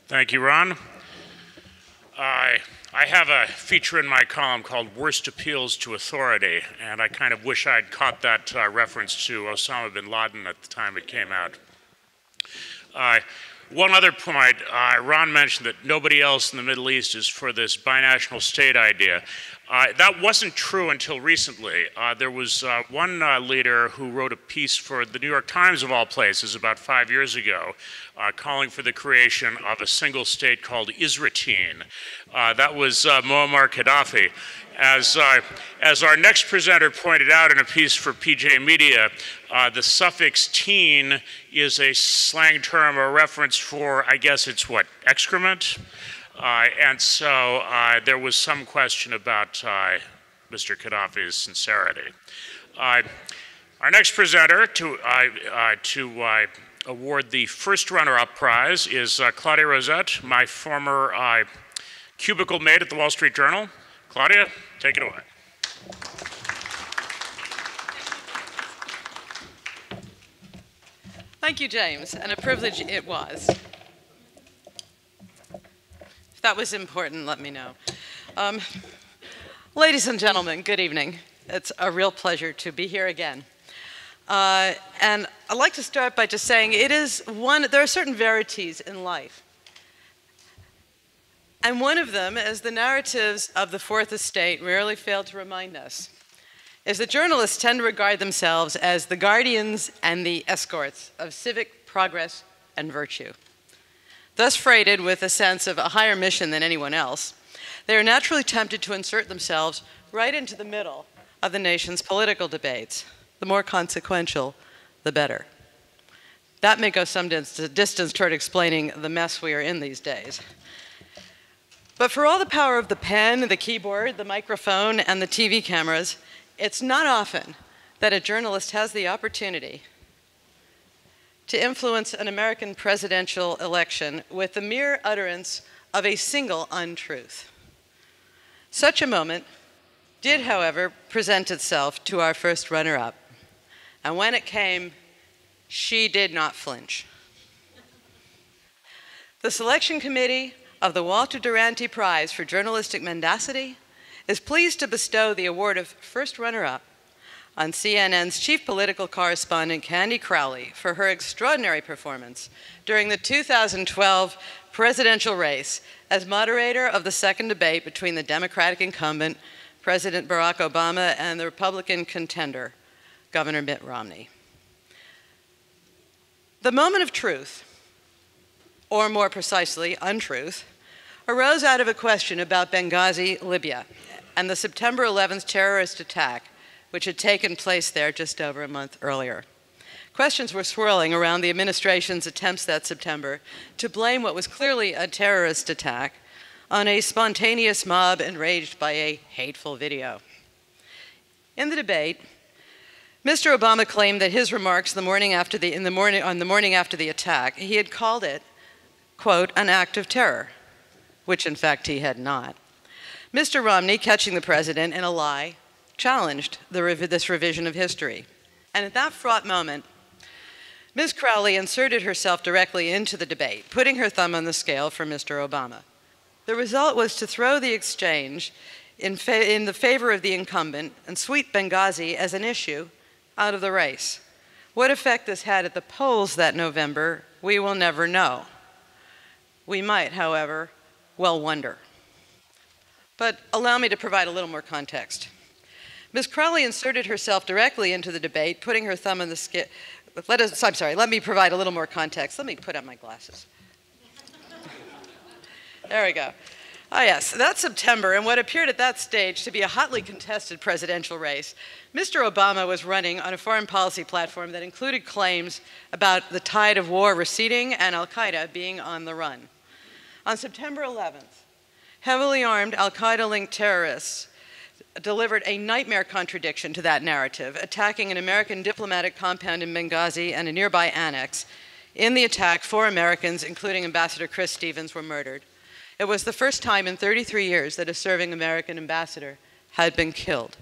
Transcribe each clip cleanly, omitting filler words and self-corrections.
Thank you, Ron. I have a feature in my column called Worst Appeals to Authority, and I kind of wish I'd caught that reference to Osama bin Laden at the time it came out. One other point, Ron mentioned that nobody else in the Middle East is for this binational state idea. That wasn't true until recently. There was one leader who wrote a piece for the New York Times, of all places, about 5 years ago, calling for the creation of a single state called Isra'tine. That was Muammar Gaddafi. As our next presenter pointed out in a piece for PJ Media, the suffix teen is a slang term or reference for, I guess it's what, excrement? And so there was some question about Mr. Gaddafi's sincerity. Our next presenter to award the first runner-up prize is Claudia Rosett, my former cubicle mate at the Wall Street Journal. Claudia, take it away. Thank you, James, and a privilege it was. If that was important, let me know. Ladies and gentlemen, good evening. It's a real pleasure to be here again. And I'd like to start by just saying there are certain verities in life. And one of them, as the narratives of the Fourth Estate rarely fail to remind us, is that journalists tend to regard themselves as the guardians and the escorts of civic progress and virtue. Thus freighted with a sense of a higher mission than anyone else, they are naturally tempted to insert themselves right into the middle of the nation's political debates. The more consequential, the better. That may go some distance toward explaining the mess we are in these days. But for all the power of the pen, the keyboard, the microphone, and the TV cameras, it's not often that a journalist has the opportunity to influence an American presidential election with the mere utterance of a single untruth. Such a moment did, however, present itself to our first runner-up. And when it came, she did not flinch. The selection committee of the Walter Duranty Prize for Journalistic Mendacity is pleased to bestow the award of first runner-up on CNN's chief political correspondent, Candy Crowley, for her extraordinary performance during the 2012 presidential race as moderator of the second debate between the Democratic incumbent, President Barack Obama, and the Republican contender, Governor Mitt Romney. The moment of truth, or more precisely, untruth, arose out of a question about Benghazi, Libya, and the September 11th terrorist attack, which had taken place there just over a month earlier. Questions were swirling around the administration's attempts that September to blame what was clearly a terrorist attack on a spontaneous mob enraged by a hateful video. In the debate, Mr. Obama claimed that his remarks on the morning after the attack, he had called it, quote, an act of terror, which in fact he had not. Mr. Romney, catching the president in a lie, challenged this revision of history. And at that fraught moment, Ms. Crowley inserted herself directly into the debate, putting her thumb on the scale for Mr. Obama. The result was to throw the exchange in the favor of the incumbent and sweep Benghazi as an issue out of the race. What effect this had at the polls that November, we will never know. We might, however, well wonder. But allow me to provide a little more context. Ms. Crowley inserted herself directly into the debate, putting her thumb on the scale. Let me provide a little more context. Let me put on my glasses. There we go. Oh yes, that September, in what appeared at that stage to be a hotly contested presidential race, Mr. Obama was running on a foreign policy platform that included claims about the tide of war receding and al-Qaeda being on the run. On September 11th, heavily armed al-Qaeda-linked terrorists delivered a nightmare contradiction to that narrative, attacking an American diplomatic compound in Benghazi and a nearby annex. In the attack, 4 Americans, including Ambassador Chris Stevens, were murdered. It was the first time in 33 years that a serving American ambassador had been killed.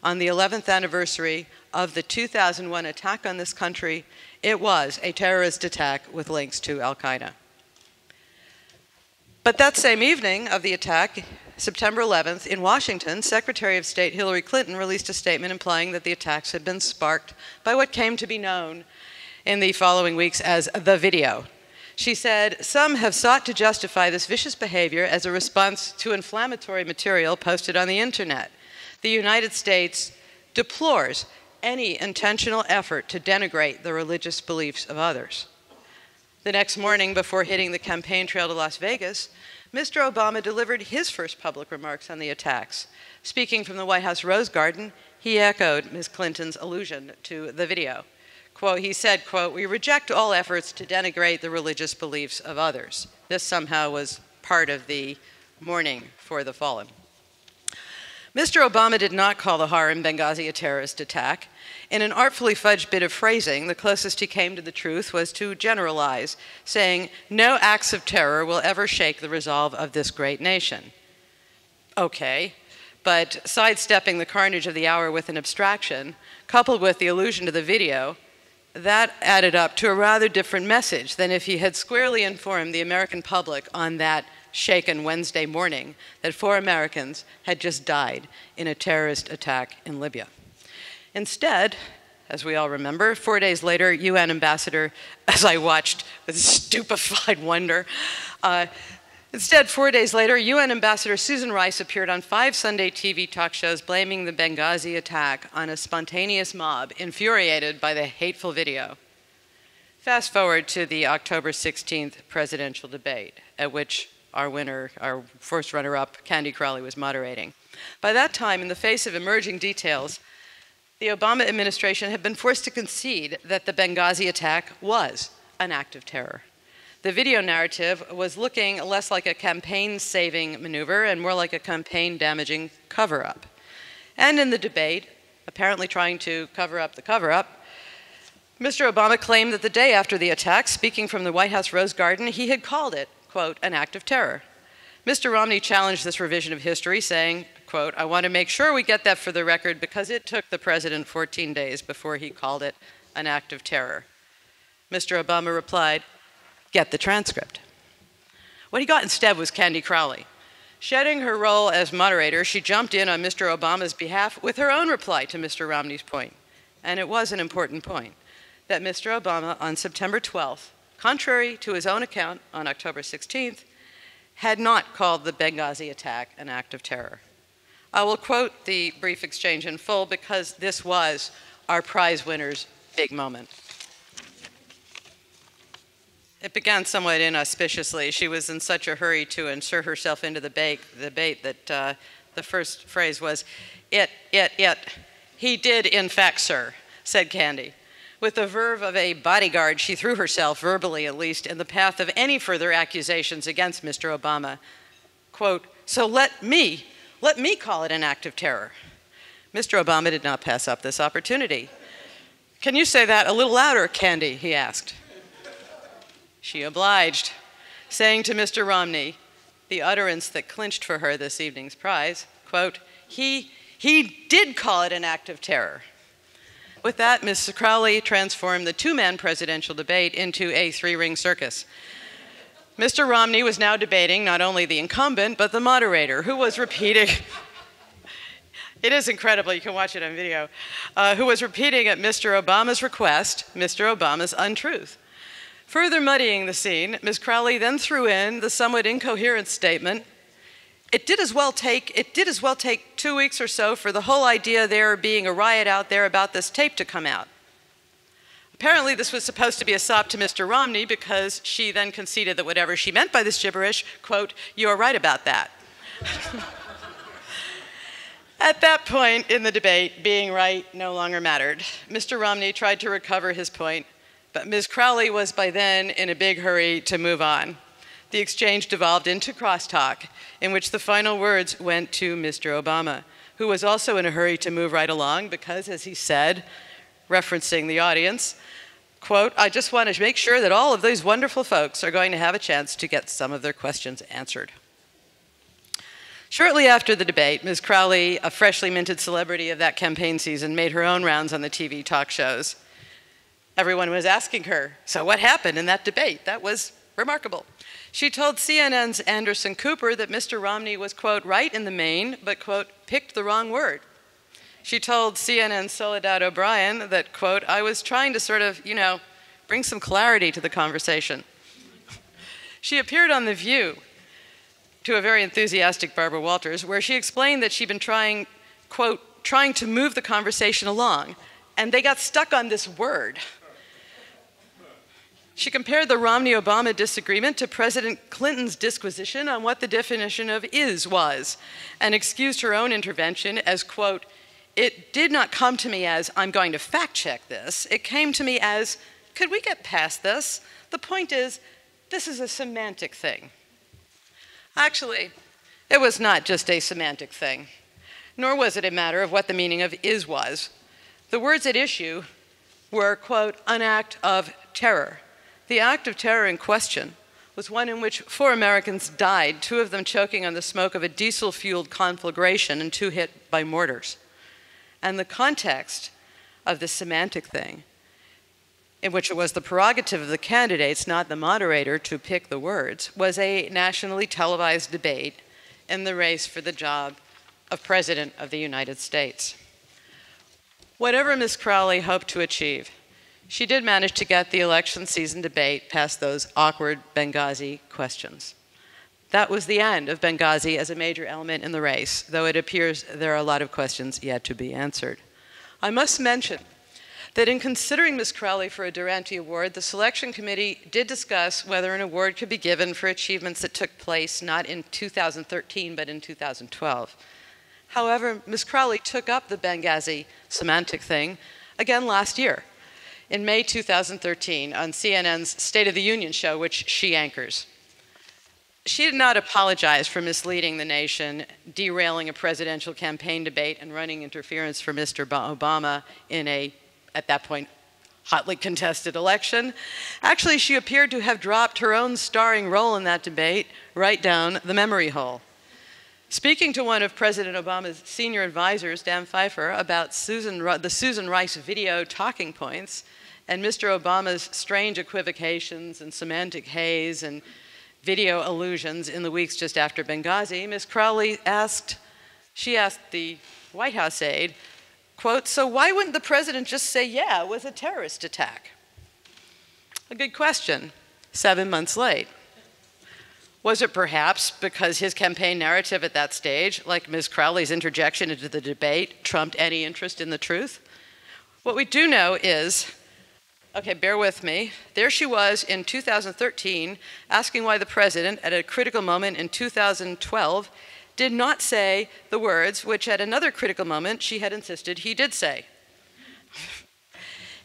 on the 11th anniversary of the 2001 attack on this country, it was a terrorist attack with links to Al-Qaeda. But that same evening of the attack, September 11th, in Washington, Secretary of State Hillary Clinton released a statement implying that the attacks had been sparked by what came to be known in the following weeks as the video. She said, "Some have sought to justify this vicious behavior as a response to inflammatory material posted on the internet. The United States deplores any intentional effort to denigrate the religious beliefs of others." The next morning, before hitting the campaign trail to Las Vegas, Mr. Obama delivered his first public remarks on the attacks. Speaking from the White House Rose Garden, he echoed Ms. Clinton's allusion to the video. Quote, he said, quote, "We reject all efforts to denigrate the religious beliefs of others." This somehow was part of the mourning for the fallen. Mr. Obama did not call the horror in Benghazi a terrorist attack. In an artfully fudged bit of phrasing, the closest he came to the truth was to generalize, saying, "No acts of terror will ever shake the resolve of this great nation." Okay, but sidestepping the carnage of the hour with an abstraction, coupled with the allusion to the video, that added up to a rather different message than if he had squarely informed the American public on that shaken Wednesday morning that 4 Americans had just died in a terrorist attack in Libya. Instead, as we all remember, 4 days later, UN Ambassador, as I watched with stupefied wonder, instead, 4 days later, UN Ambassador Susan Rice appeared on 5 Sunday TV talk shows blaming the Benghazi attack on a spontaneous mob infuriated by the hateful video. Fast forward to the October 16th presidential debate, at which our first runner-up, Candy Crowley, was moderating. By that time, in the face of emerging details, the Obama administration had been forced to concede that the Benghazi attack was an act of terror. The video narrative was looking less like a campaign-saving maneuver and more like a campaign-damaging cover-up. And in the debate, apparently trying to cover up the cover-up, Mr. Obama claimed that the day after the attack, speaking from the White House Rose Garden, he had called it, quote, an act of terror. Mr. Romney challenged this revision of history, saying, quote, "I want to make sure we get that for the record because it took the president 14 days before he called it an act of terror." Mr. Obama replied, "Get the transcript." What he got instead was Candy Crowley. Shedding her role as moderator, she jumped in on Mr. Obama's behalf with her own reply to Mr. Romney's point. And it was an important point, that Mr. Obama on September 12th, contrary to his own account on October 16th, had not called the Benghazi attack an act of terror. I will quote the brief exchange in full because this was our prize winner's big moment. It began somewhat inauspiciously. She was in such a hurry to insert herself into the debate that the first phrase was, it. He did, in fact, sir, said Candy. With the verve of a bodyguard, she threw herself, verbally at least, in the path of any further accusations against Mr. Obama. Quote, "So let me call it an act of terror." Mr. Obama did not pass up this opportunity. "Can you say that a little louder, Candy?" he asked. She obliged, saying to Mr. Romney, the utterance that clinched for her this evening's prize, quote, he did call it an act of terror." With that, Ms. Crowley transformed the 2-man presidential debate into a 3-ring circus. Mr. Romney was now debating not only the incumbent, but the moderator, who was repeating, it is incredible, you can watch it on video, who was repeating at Mr. Obama's request, Mr. Obama's untruth. Further muddying the scene, Ms. Crowley then threw in the somewhat incoherent statement, it did as well take 2 weeks or so for the whole idea there being a riot out there about this tape to come out. Apparently this was supposed to be a sop to Mr. Romney because she then conceded that whatever she meant by this gibberish, quote, "You are right about that." At that point in the debate, being right no longer mattered. Mr. Romney tried to recover his point, but Ms. Crowley was by then in a big hurry to move on. The exchange devolved into crosstalk, in which the final words went to Mr. Obama, who was also in a hurry to move right along because, as he said, referencing the audience, quote, "I just want to make sure that all of these wonderful folks are going to have a chance to get some of their questions answered." Shortly after the debate, Ms. Crowley, a freshly minted celebrity of that campaign season, made her own rounds on the TV talk shows. Everyone was asking her, so what happened in that debate? That was remarkable. She told CNN's Anderson Cooper that Mr. Romney was, quote, right in the main, but, quote, picked the wrong word. She told CNN's Soledad O'Brien that, quote, I was trying to sort of, bring some clarity to the conversation. She appeared on The View to a very enthusiastic Barbara Walters, where she explained that she'd been trying, quote, trying to move the conversation along, and they got stuck on this word. She compared the Romney-Obama disagreement to President Clinton's disquisition on what the definition of is was, and excused her own intervention as, quote, it did not come to me as, I'm going to fact check this. It came to me as, could we get past this? The point is, this is a semantic thing. Actually, it was not just a semantic thing, nor was it a matter of what the meaning of is was. The words at issue were, quote, an act of terror. The act of terror in question was one in which 4 Americans died, 2 of them choking on the smoke of a diesel-fueled conflagration and 2 hit by mortars. And the context of this semantic thing, in which it was the prerogative of the candidates, not the moderator, to pick the words, was a nationally televised debate in the race for the job of President of the United States. Whatever Ms. Crowley hoped to achieve, she did manage to get the election season debate past those awkward Benghazi questions. That was the end of Benghazi as a major element in the race, though it appears there are a lot of questions yet to be answered. I must mention that in considering Ms. Crowley for a Duranty Award, the selection committee did discuss whether an award could be given for achievements that took place not in 2013, but in 2012. However, Ms. Crowley took up the Benghazi semantic thing again last year, in May 2013, on CNN's State of the Union show, which she anchors. She did not apologize for misleading the nation, derailing a presidential campaign debate, and running interference for Mr. Obama in a, at that point, hotly contested election. Actually, she appeared to have dropped her own starring role in that debate right down the memory hole. Speaking to one of President Obama's senior advisors, Dan Pfeiffer, about the Susan Rice video talking points and Mr. Obama's strange equivocations and semantic haze and video allusions in the weeks just after Benghazi, Ms. Crowley asked the White House aide, quote, so why wouldn't the president just say, yeah, it was a terrorist attack? A good question, 7 months late. Was it perhaps because his campaign narrative at that stage, like Ms. Crowley's interjection into the debate, trumped any interest in the truth? What we do know is, okay, bear with me, there she was in 2013 asking why the president, at a critical moment in 2012, did not say the words which at another critical moment she had insisted he did say.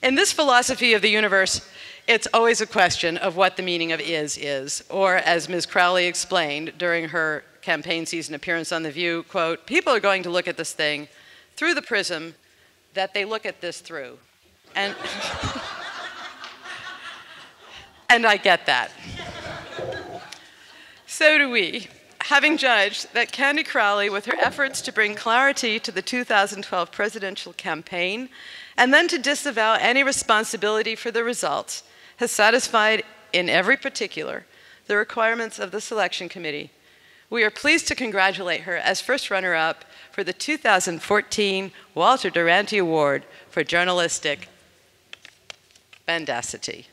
In this philosophy of the universe, it's always a question of what the meaning of is, or as Ms. Crowley explained during her campaign season appearance on The View, quote, people are going to look at this thing through the prism that they look at this through. And, and I get that. So do we. Having judged that Candy Crowley, with her efforts to bring clarity to the 2012 presidential campaign, and then to disavow any responsibility for the results, has satisfied in every particular the requirements of the selection committee, we are pleased to congratulate her as first runner-up for the 2014 Walter Duranty Award for Journalistic Mendacity.